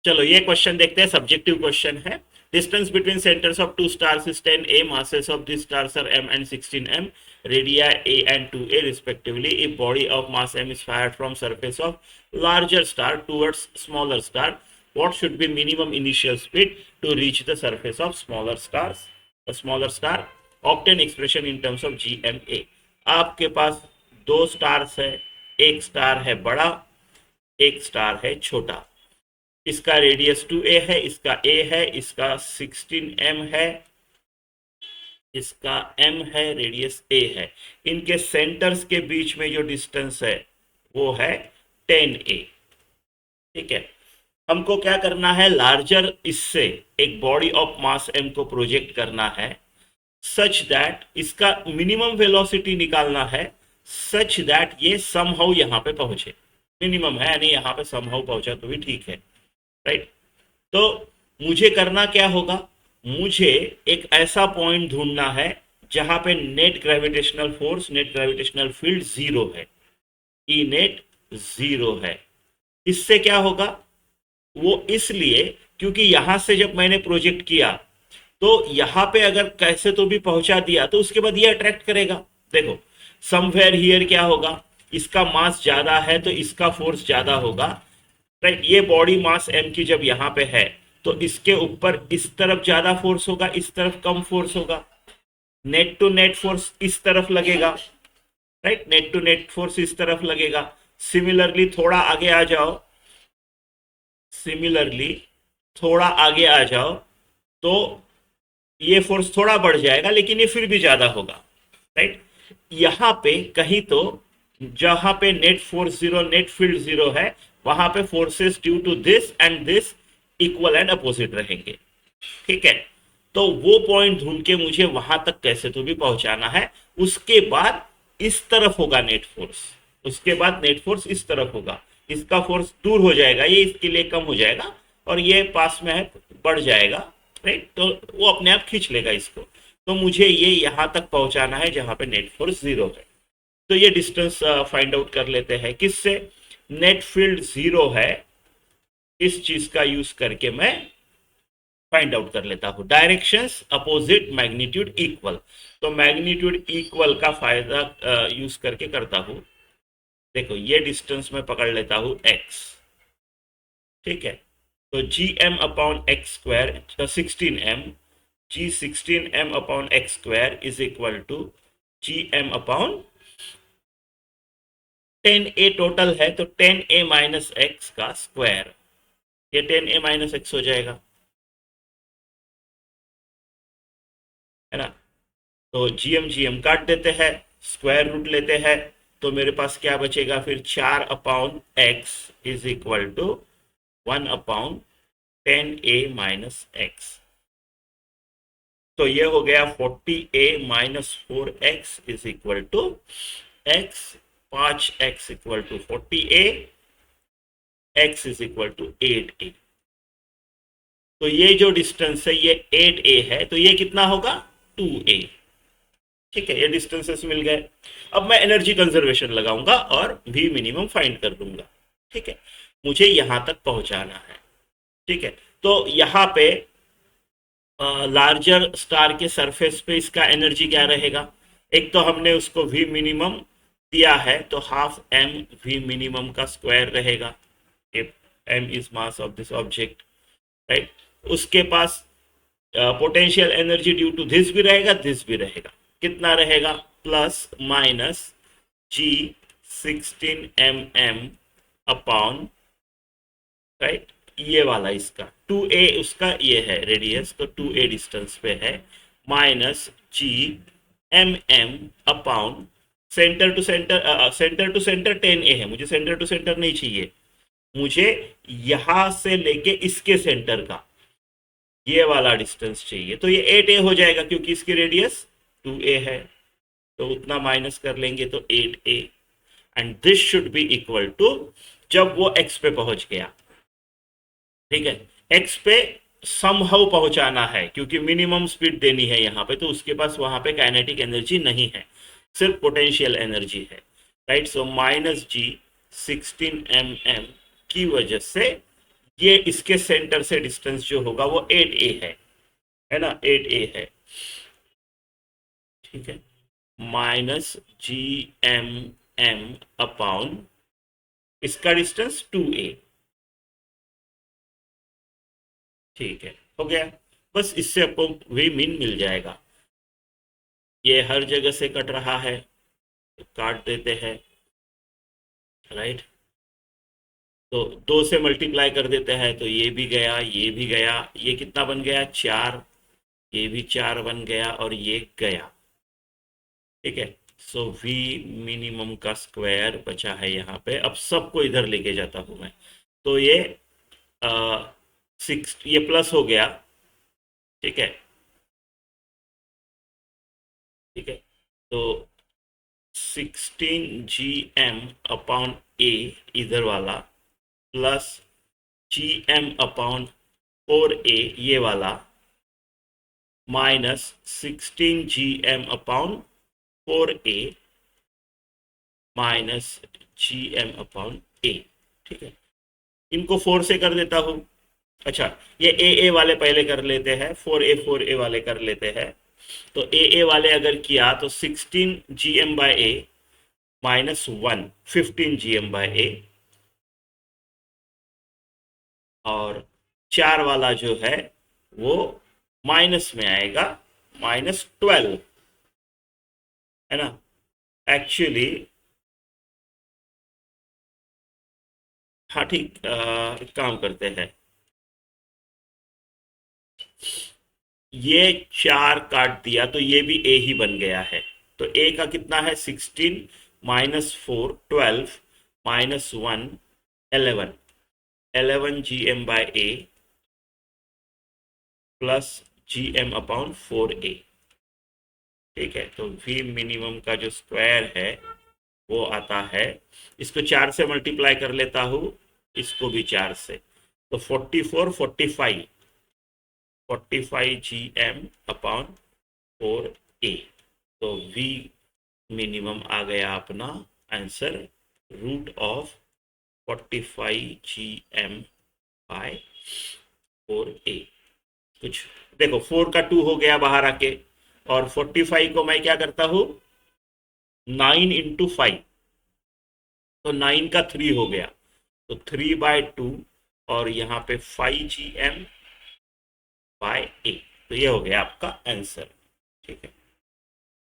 चलो ये क्वेश्चन देखते हैं, सब्जेक्टिव क्वेश्चन है। Distance between centres of two stars is 10 a, masses of these stars are m and 16 m, radii a and 2a respectively. If body of mass m is fired from surface of larger star towards smaller star, what should be minimum initial speed to reach the surface of smaller stars, a smaller star? Obtain expression in terms of gma. आपके पास दो stars है, एक star है बड़ा, एक star है छोटा। इसका रेडियस 2a है, इसका a है, इसका 16m है, इसका m है, रेडियस a है। इनके सेंटर्स के बीच में जो डिस्टेंस है वो है 10a। ठीक है, हमको क्या करना है, लार्जर इससे एक बॉडी ऑफ मास m को प्रोजेक्ट करना है सच दैट इसका मिनिमम वेलोसिटी निकालना है, सच दैट ये समहाउ यहां पे पहुंचे। मिनिमम है यानी यहां पे समहाउ पहुंचा तो भी ठीक है, राइट। तो मुझे करना क्या होगा, मुझे एक ऐसा पॉइंट ढूंढना है जहां पे net gravitational force, net gravitational field zero है, ई नेट जीरो है। इससे क्या होगा, वो इसलिए क्योंकि यहां से जब मैंने प्रोजेक्ट किया तो यहां पे अगर कैसे तो भी पहुंचा दिया तो उसके बाद ये अट्रैक्ट करेगा। देखो समवेयर हियर क्या होगा, इसका मास ज्यादा है तो इसका फोर्स ज्यादा होगा, राइट। ये बॉडी मास एम की जब यहां पे है तो इसके ऊपर इस तरफ ज्यादा फोर्स होगा, इस तरफ कम फोर्स होगा। नेट टू नेट फोर्स इस तरफ लगेगा, right, net to net force इस तरफ लगेगा। सिमिलरली थोड़ा आगे आ जाओ, सिमिलरली थोड़ा आगे आ जाओ तो ये फोर्स थोड़ा बढ़ जाएगा लेकिन ये फिर भी ज्यादा होगा, राइट। यहां पे कहीं तो जहां पे net force zero, net field zero है, वहां पे forces due to this and this equal and opposite रहेंगे। ठीक है, तो वो पॉइंट ढूंढ के मुझे वहां तक कैसे तो भी पहुंचाना है। उसके बाद इस तरफ होगा नेट फोर्स, उसके बाद नेट फोर्स इस तरफ होगा, इसका फोर्स दूर हो जाएगा, ये इसके लिए कम हो जाएगा और ये पास में है बढ़ जाएगा, राइट। तो वो अपने आप खींच लेगा इसको। तो मुझे ये यहां तक पहुंचाना है जहां पे नेट फोर्स जीरो है। तो ये डिस्टेंस फाइंड आउट कर लेते हैं किससे, नेट फील्ड जीरो है, इस चीज का यूज करके मैं फाइंड आउट कर लेता हूं। डायरेक्शंस अपोजिट, मैग्नीट्यूड इक्वल, तो मैग्नीट्यूड इक्वल का फायदा यूज करके करता हूं। देखो ये डिस्टेंस में पकड़ लेता हूं x, ठीक है। तो G M upon X square 16m, G 16m upon X square is equal to G M upon 10a total है तो 10a माइनस एक्स का स्क्वायर, ये 10a माइनस एक्स हो जाएगा, है ना। तो जीएम काट देते हैं, स्क्वायर रूट लेते हैं, तो मेरे पास क्या बचेगा फिर, 4 upon x is equal to 1 upon 10a minus x. तो ये हो गया 40a minus 4x is equal to x, 5x equal to 40a, x is equal to 8a। तो ये जो डिस्टेंस है ये 8a है, तो ये कितना होगा 2a। ठीक है, ये डिस्टेंसेस मिल गए। अब मैं एनर्जी कंजर्वेशन लगाऊंगा और v मिनिमम फाइंड कर दूंगा। ठीक है, मुझे यहां तक पहुंचाना है। ठीक है, तो यहां पे लार्जर स्टार के सरफेस पे इसका एनर्जी क्या रहेगा, एक तो हमने उसको v मिनिमम दिया है तो हाफ m v मिनिमम का स्क्वायर रहेगा, if m is mass of this object, right. उसके पास potential energy due to this भी रहेगा, दिस भी रहेगा, कितना रहेगा, plus minus G 16mm upon, right, ये वाला इसका 2a, उसका ये है रेडियस तो 2a डिस्टेंस पे है, minus G M M upon centre to centre, centre to centre 10a है, मुझे सेंटर टू सेंटर नहीं चाहिए, मुझे यहां से लेके इसके सेंटर का ये वाला डिस्टेंस चाहिए। तो ये 8a हो जाएगा क्योंकि इसकी रेडियस 2a है, तो उतना माइनस कर लेंगे तो 8a, and this should be equal to, जब वो x पे पहुंच गया, ठीक है, x पे समहाउ पहुंचाना है क्योंकि मिनिमम स्पीड देनी है यहाँ पे, तो उसके पास वहां पे काइनेटिक एनर्जी नहीं है, सिर्फ पोटेंशियल एनर्जी है, right. So minus G 16mm की वजह से ये इसके सेंटर से डिस्टेंस जो होगा वो 8a है ना, 8a है, ठीक है, माइनस GMM अपॉन इसका डिस्टेंस 2a, ठीक है, हो गया। बस इससे आपको वी मीन मिल जाएगा। ये हर जगह से कट रहा है तो काट देते हैं, राइट। तो 2 से मल्टीप्लाई कर देते हैं तो ये भी गया, ये भी गया, ये कितना बन गया 4, ये भी 4 बन गया और ये गया, ठीक है। सो वी मिनिमम का स्क्वायर बचा है यहाँ पे। अब सबको इधर लेके जाता हूँ मैं, तो ये 6, ये प्लस हो गया, ठीक है, ठीक है। तो 16 GM अपॉन ए इधर वाला प्लस GM अपॉन 4a ये वाला minus 16 GM upon 4a minus GM upon a, ठीक है। इनको 4 से कर देता हूँ। अच्छा, ये ए वाले पहले कर लेते हैं, 4a वाले कर लेते हैं। तो ए वाले अगर किया तो 16 GM/a माइनस 1 15 GM/a, और 4 वाला जो है वो माइनस में आएगा, -12, है ना। एक्चुअली हाँ ठीक, एक काम करते हैं, ये 4 काट दिया तो ये भी ए ही बन गया है। तो ए का कितना है 16 -4 12 -1 11 11 GM/a plus GM upon 4a, ठीक है। तो v मिनिमम का जो स्क्वायर है वो आता है, इसको 4 से मल्टीप्लाई कर लेता हूँ, इसको भी 4 से, तो 45 GM अपॉन 4a। तो v मिनिमम आ गया अपना आंसर √45 GM/4a। कुछ देखो, 4 का 2 हो गया बाहर आके, और 45 को मैं क्या करता हूँ 9 इंटू 5, तो 9 का 3 हो गया, तो 3/2, और यहाँ पे 5 GM/a, तो ये हो गया आपका आंसर, ठीक है।